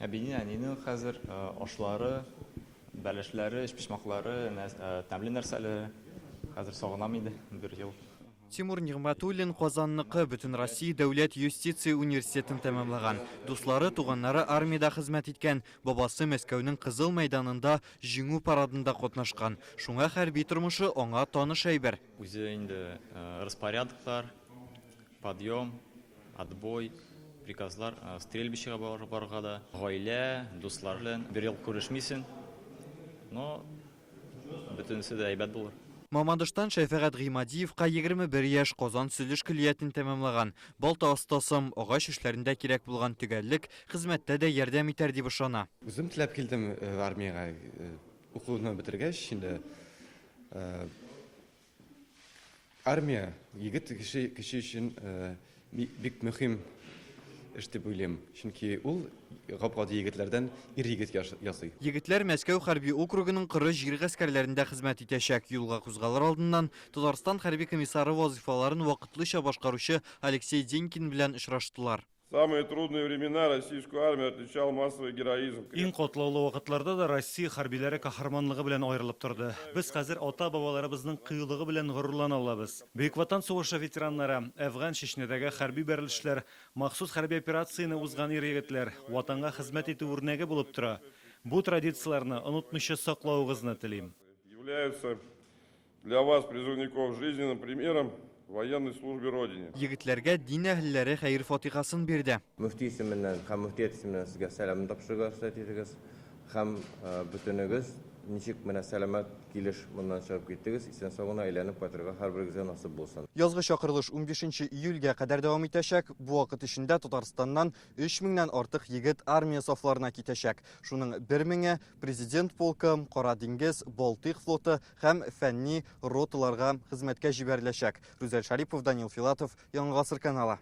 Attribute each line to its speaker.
Speaker 1: Әбинин, әнинең хәзер ашлары, бәлешләре, эшпишмаклары, тәмле нәрсәләре хәзер сагынам инде бер ел.
Speaker 2: Тимур Нигъматуллин Казанныкы Бөтен Россия дәүләт юстиция университетын тәмамлаган. Дуслары, туганнары армияда хезмәт иткән, бабасы Мәскәүнең Кызыл мәйданында җиңү парадында катнашкан. Шуңа хәрби тормышы аңа таныш әйбер.
Speaker 1: Үзе инде распорядоклар, подъем, отбой, приказлар, стрельбищега барырга да, гаилә, дуслар белән бер ел күрешмисең, но бөтенесе дә әйбәт булыр.
Speaker 2: Мамадыштан Шәфәгать Гыймадиевка 21 яшь Казан Сөйлеш көллиятен тәмамлаган. Балта остасым, агач эшләрендә кирәк булган төгәллек хезмәттә дә ярдәм итәр дип ышана.
Speaker 3: Үзем теләп килдем армияга, укуны бетергәч, инде армия егет кеше өчен бик мөһим эш дип уйлыйм. Чөнки ул гапкады егетләрдән ир егет ясый.
Speaker 2: Егетләр Мәскәү хәрби округының Кыры җир гаскәрләрендә хезмәт итәчәк. Юлга кузгалыр алдыннан Татарстан хәрби комиссары вазифаларын вакытлыча башкаручы Алексей Денькин белән очраштылар.
Speaker 4: Самые трудные времена российскую армию отличал массовый героизм.
Speaker 5: Иң катлаулы вакытларда да Россия хәрбиләре каһарманлыгы белән аерылып торды. Без хәзер ата-бабаларыбызның кыюлыгы белән горурлана алабыз. Бөек Ватан сугышы ветераннары, Әфган Чечнядәге хәрби бәрелешләр, махсус хәрби операцияны узган ир-егетләр ватанга хезмәт итү үрнәге булып тора. Бу традицияларны онытмыйча саклауыгызны телим.
Speaker 4: Являются для вас, призывников, жизненным примером военной службе Родине.
Speaker 2: Егетләргә дин әһелләре хәйр фатихасын бирде.
Speaker 6: Мөфти исеменнән һәм мөфтият исеменнән сезгә сәлам тапшырырга рөхсәт итегез. Һәм бөтенегез ничек менә сәламәт килеш моннан чыгып киттегез, исән-сау әйләнеп кайтырга һәрберегезгә насыйп булсын.
Speaker 2: Язгы чакырылыш 15 июльгә кадәр дәвам итәчәк. Бу вакыт içендә Татарстаннан 3000нән артык егет армия сафларына китәчәк. Шуның 1000-е президент полкы, Кара диңгез, Балтыйк флоты һәм фәнни роталарга хезмәткә җибәреләчәк. Рүзәл Шарипов, Данил Филатов, Яңа гасыр каналы.